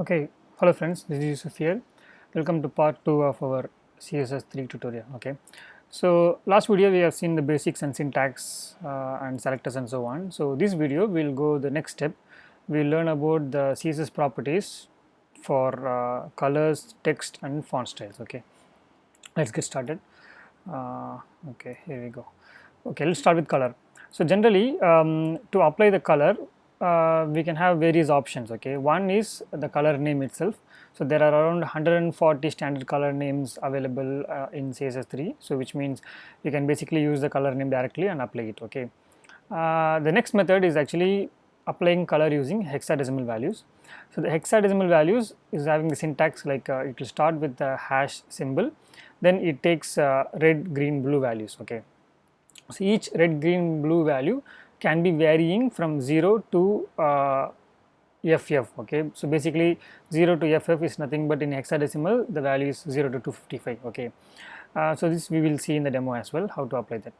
Okay, hello friends, this is Yusuf here. Welcome to part 2 of our CSS3 tutorial. Okay, so last video we have seen the basics and syntax and selectors and so on. So this video we'll go the next step. We'll learn about the CSS properties for colors, text and font styles. Okay, let's get started. Okay, here we go. Okay, let's start with color. So generally to apply the color we can have various options. Okay, one is the color name itself. So there are around 140 standard color names available in CSS3, so which means you can basically use the color name directly and apply it. Okay, the next method is actually applying color using hexadecimal values. So the hexadecimal values is having the syntax like it will start with the hash symbol, then it takes red, green, blue values. Okay, so each red, green, blue value can be varying from 0 to FF. Okay, so basically 0 to FF is nothing but in hexadecimal the value is 0 to 255. Okay, so this we will see in the demo as well how to apply that.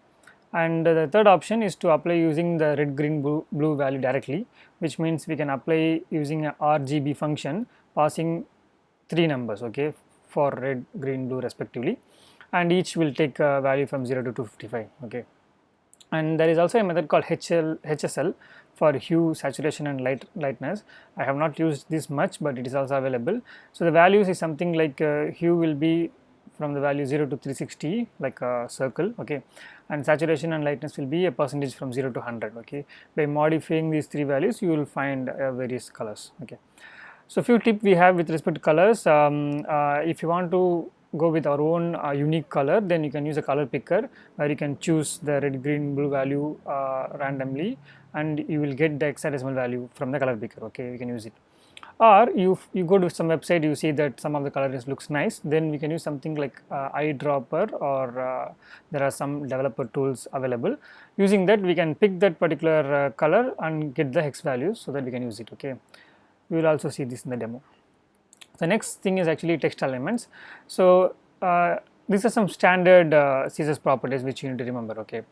And the third option is to apply using the red, green, blue value directly, which means we can apply using a RGB function passing 3 numbers. Okay, for red, green, blue respectively, and each will take a value from 0 to 255. Okay, and there is also a method called HSL for hue, saturation and lightness. I have not used this much, but it is also available. So the values is something like hue will be from the value 0 to 360 like a circle. Okay, and saturation and lightness will be a percentage from 0 to 100. Okay, by modifying these 3 values you will find various colors. Okay, so few tips we have with respect to colors. If you want to go with our own unique color, then you can use a color picker where you can choose the red, green, blue value randomly, and you will get the hexadecimal value from the color picker. Okay, you can use it. Or you go to some website, you see that some of the colors looks nice, then we can use something like eyedropper, or there are some developer tools available. Using that we can pick that particular color and get the hex values so that we can use it. Okay, we will also see this in the demo. The next thing is actually text alignments. So these are some standard CSS properties which you need to remember. Okay,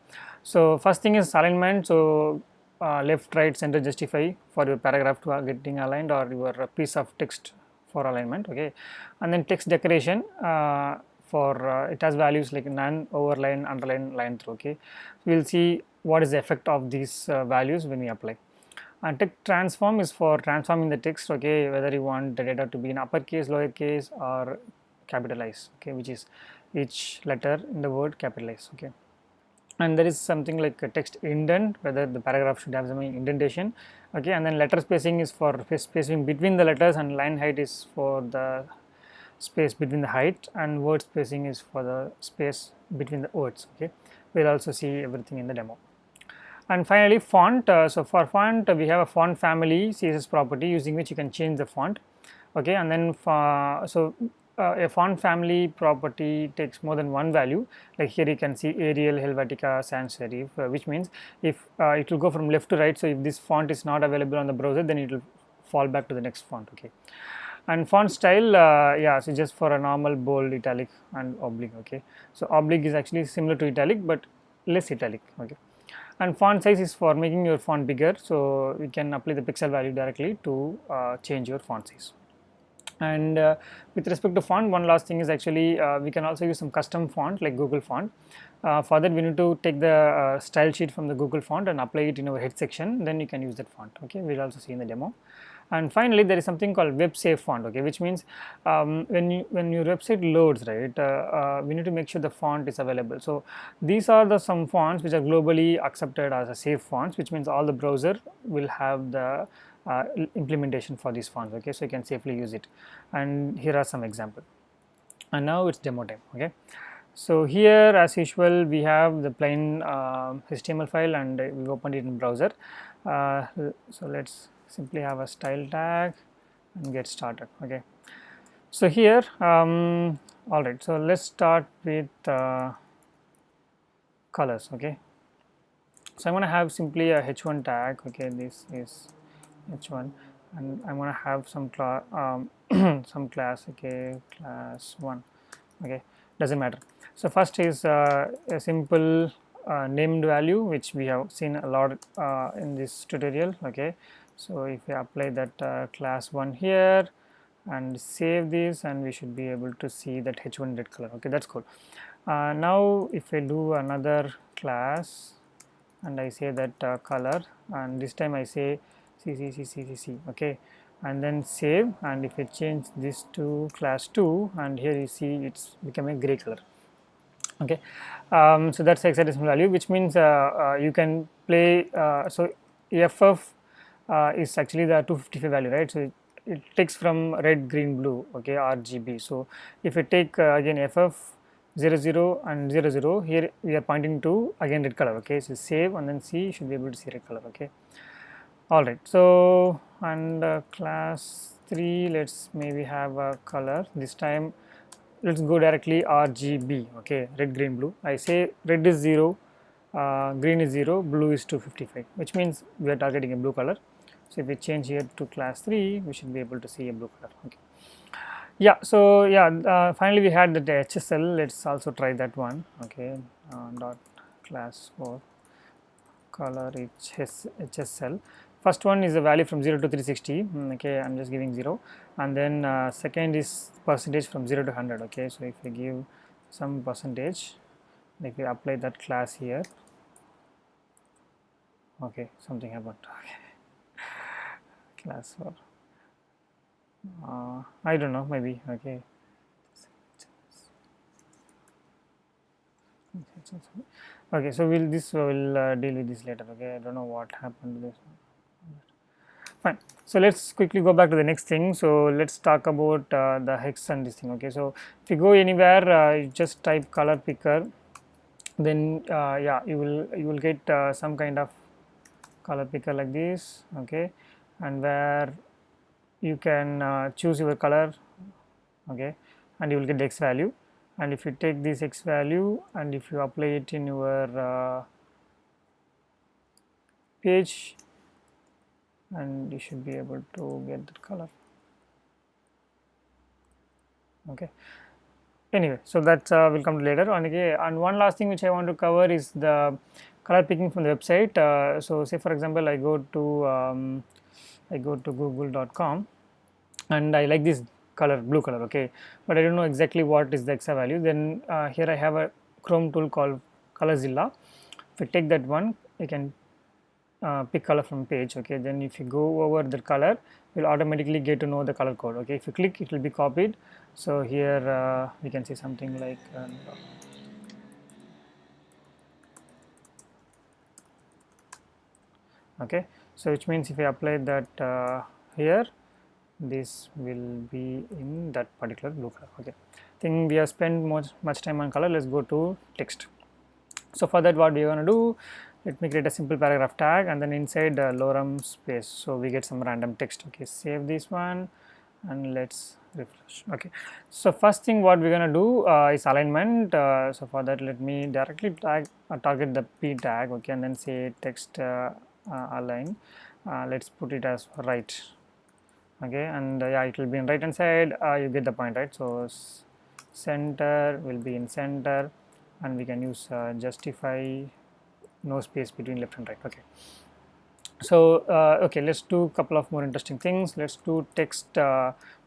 so first thing is alignment. So left, right, center, justify for your paragraph to getting aligned, or your piece of text for alignment. Okay, and then text decoration for it has values like none, overline, underline, line through. Okay, we will see what is the effect of these values when we apply. And text transform is for transforming the text. Okay, whether you want the data to be in uppercase, lowercase or capitalized. Okay, which is each letter in the word capitalized. Okay, and there is something like a text indent, whether the paragraph should have some indentation. Okay, and then letter spacing is for spacing between the letters, and line height is for the space between the height, and word spacing is for the space between the words. Okay, we'll also see everything in the demo. And finally font. So for font we have a font family CSS property using which you can change the font. Okay, and then a font family property takes more than one value. Like here you can see Arial, Helvetica, Sans Serif, which means if it will go from left to right. So if this font is not available on the browser, then it will fall back to the next font. Okay, and font style, yeah, so just for a normal bold, italic and oblique. Okay, so oblique is actually similar to italic but less italic. Okay, and font size is for making your font bigger, so we can apply the pixel value directly to change your font size. And with respect to font, one last thing is actually we can also use some custom font like Google font. For that we need to take the style sheet from the Google font and apply it in our head section, then you can use that font. Okay, we'll also see in the demo. And finally there is something called Websafe Font. Okay, which means when your website loads, right, we need to make sure the font is available. So these are the some fonts which are globally accepted as a safe fonts, which means all the browser will have the implementation for these fonts. Okay, so you can safely use it, and here are some examples. And now it's demo time. Okay, so here as usual we have the plain HTML file, and we opened it in browser. So let's simply have a style tag and get started. Okay, so here all right, so let's start with colors. Okay, so I'm going to have simply a h1 tag. Okay, this is h1, and I'm going to have some some class. Okay, class 1. Okay, doesn't matter. So first is a simple named value, which we have seen a lot in this tutorial. Okay, so if we apply that class 1 here, and save this, and we should be able to see that h1 red color. Okay, that's cool. Now if I do another class and I say that color, and this time I say CC, okay, and then save, and if I change this to class 2, and here you see it's become a gray color. Okay, so that's the hexadecimal value, which means you can play. So FF is actually the 255 value, right? So it takes from red, green, blue, okay, RGB. So if I take again FF 00 and 00, here we are pointing to again red color. Okay, so save and then see, you should be able to see red color. Okay, all right. So and class 3, let's maybe have a color this time. Let's go directly RGB. Okay, red, green, blue. I say red is 0, green is 0, blue is 255, which means we are targeting a blue color. So if we change here to class 3, we should be able to see a blue color. Okay. Yeah, so yeah, finally we had the HSL. Let's also try that one. Okay, dot class 4 color HSL. First one is the value from 0 to 360. Okay, I'm just giving 0, and then second is percentage from 0 to 100. Okay, so if we give some percentage, like we apply that class here. Okay, something happened. Okay, class 4. I don't know, maybe. Okay, okay, so we'll deal with this later. Okay, I don't know what happened to this one. Fine, so let's quickly go back to the next thing. So let's talk about the hex and this thing. Okay, so if you go anywhere, you just type color picker, then yeah, you will get some kind of color picker like this. Okay, and where you can choose your color. Okay, and you will get the X value, and if you take this X value and if you apply it in your page, and you should be able to get that color. Okay, anyway, so that will come later. And again, and one last thing which I want to cover is the color picking from the website. So say for example, I go to google.com and I like this color, blue color. Okay, but I don't know exactly what is the EXA value. Then here I have a Chrome tool called Colorzilla. If I take that one, I can pick color from page. Okay, then if you go over the color, you'll automatically get to know the color code. Okay, if you click, it will be copied. So here we can see something like okay, so which means if I apply that here, this will be in that particular blue color. Okay, I think we have spent much time on color. Let's go to text. So for that, what we are going to do, let me create a simple paragraph tag, and then inside lorem space, so we get some random text. Okay, save this one and let's refresh. Okay, so first thing what we're going to do is alignment. So for that, let me directly target the p tag. Okay, and then say text align. Let's put it as right. Okay, and yeah, it will be in right hand side. You get the point, right? So center will be in center, and we can use justify, no space between left and right. Okay, so okay, let's do a couple of more interesting things. Let's do text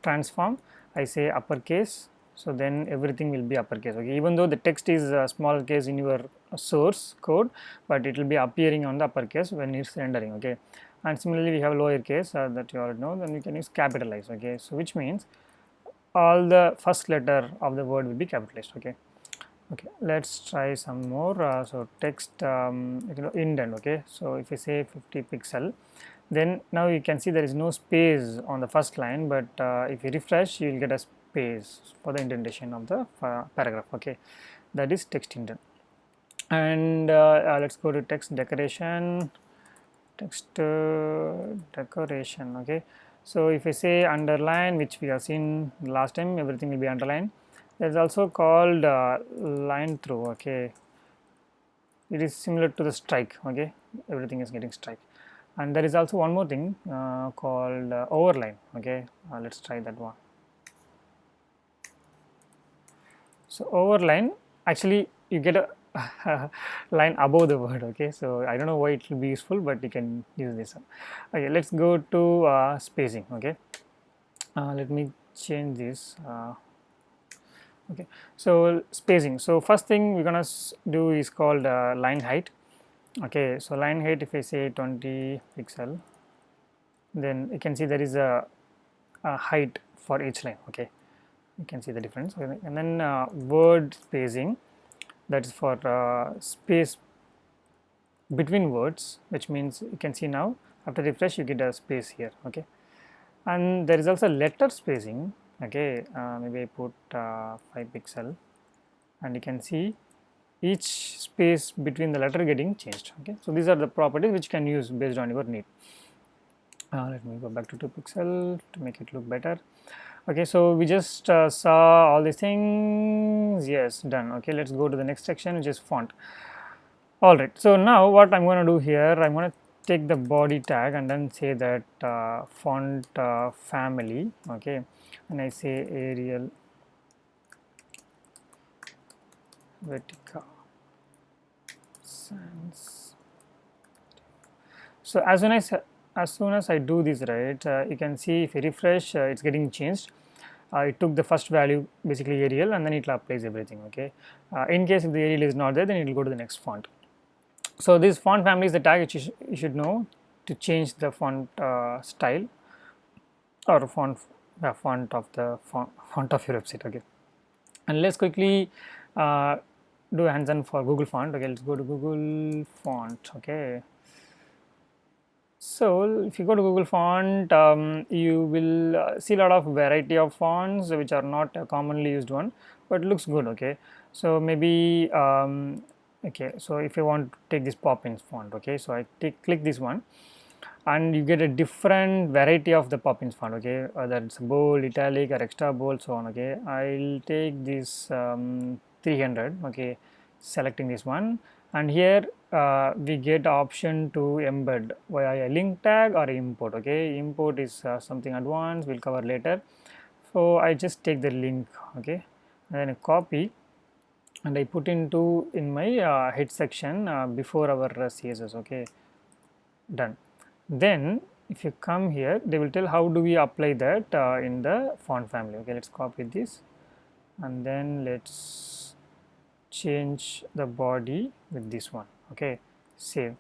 transform. I say uppercase, so then everything will be uppercase. Okay, even though the text is small case in your source code, but it will be appearing on the uppercase when it's rendering. Okay, and similarly we have lowercase that you already know. Then we can use capitalize. Okay, so which means all the first letter of the word will be capitalized. Okay, okay, let's try some more. So text indent. Okay, so if I say 50 pixel, then now you can see there is no space on the first line, but if you refresh, you will get a space for the indentation of the paragraph. Okay, that is text indent. And let's go to text decoration. Text decoration. Okay, so if I say underline, which we have seen last time, everything will be underlined. There is also called line through. Okay, it is similar to the strike. Okay, everything is getting strike. And there is also one more thing called overline. Okay, let's try that one. So overline, actually you get a line above the word. Okay, so I don't know why it will be useful, but you can use this one. Okay, let's go to spacing. Okay, Let me change this. Okay, so spacing. So first thing we're gonna do is called line height. Okay, so line height, if I say 20 pixel, then you can see there is a height for each line. Okay, you can see the difference. And then word spacing, that is for space between words, which means you can see now after refresh you get a space here. Okay, and there is also letter spacing. Okay, maybe I put 5 pixel, and you can see each space between the letter getting changed. Okay, so these are the properties which you can use based on your need. Let me go back to 2 pixel to make it look better. Okay, so we just saw all these things. Yes, done. Okay, let's go to the next section, which is font. All right, so now what I'm going to do here, I'm going to take the body tag and then say that font family. Okay, and I say Arial, Vertica, Sans. So as soon as I do this, right, you can see if I refresh, it's getting changed. It took the first value, basically Arial, and then it applies everything. Okay, in case if the Arial is not there, then it will go to the next font. So this font family is the tag which you should know to change the font style or font of the font of your website. Okay, and let's quickly do hands-on for Google Font. Okay, let's go to Google Font. Okay, so if you go to Google Font, you will see a lot of variety of fonts which are not a commonly used one, but it looks good. Okay, so maybe okay, so if you want to take this Poppins font, okay, so I click this one, and you get a different variety of the Poppins font. Okay, that's bold, italic, or extra bold, so on. Okay, I'll take this 300. Okay, selecting this one, and here we get option to embed via a link tag or import. Okay, import is something advanced, we'll cover later. So I just take the link. Okay, and then I copy and I put in my head section before our CSS. Okay, done. Then if you come here, they will tell how do we apply that in the font family. Okay, let's copy this, and then let's change the body with this one. Okay, save.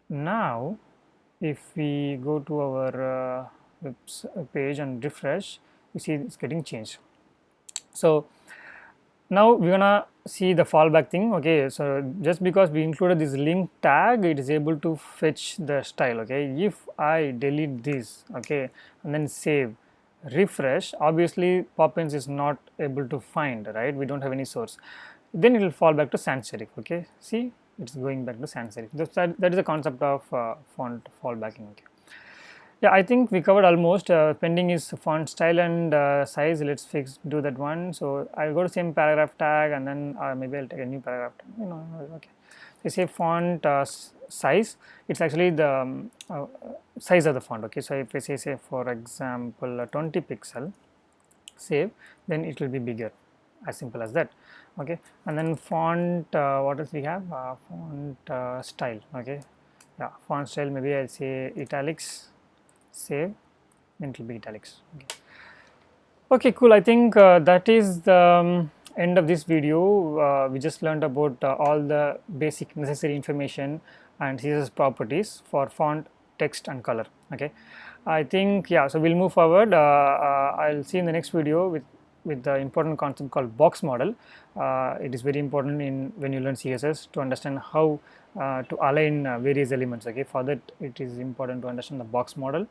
Now if we go to our web page and refresh, you see it's getting changed. So now we're gonna see the fallback thing. Okay, so just because we included this link tag, it is able to fetch the style. Okay, if I delete this, okay, and then save, refresh, obviously Poppins is not able to find, right? We don't have any source. Then it will fall back to sans serif. Okay, see, it's going back to sans serif. That is the concept of font fallbacking. Okay. Yeah, I think we covered almost. Pending is font style and size. Let's do that one. So I'll go to same paragraph tag, and then maybe I'll take a new paragraph tag. Okay. So say font size. It's actually the size of the font. Okay. So if I say for example 20 pixel, save, then it will be bigger. As simple as that. Okay. And then font. What else we have? Font style. Okay. Yeah. Font style. Maybe I'll say italics. Save, then it will be italics. Okay, cool. I think that is the end of this video. We just learned about all the basic necessary information and CSS properties for font, text, and color. Okay, I think, yeah, so we'll move forward. I'll see in the next video with the important concept called box model. It is very important when you learn CSS to understand how to align various elements. Okay, for that it is important to understand the box model.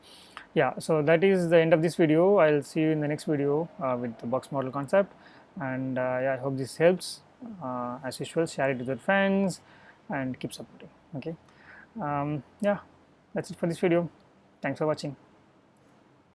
Yeah, so that is the end of this video. I'll see you in the next video with the box model concept, and yeah, I hope this helps. As usual, share it with your friends and keep supporting. Okay, yeah, that's it for this video. Thanks for watching.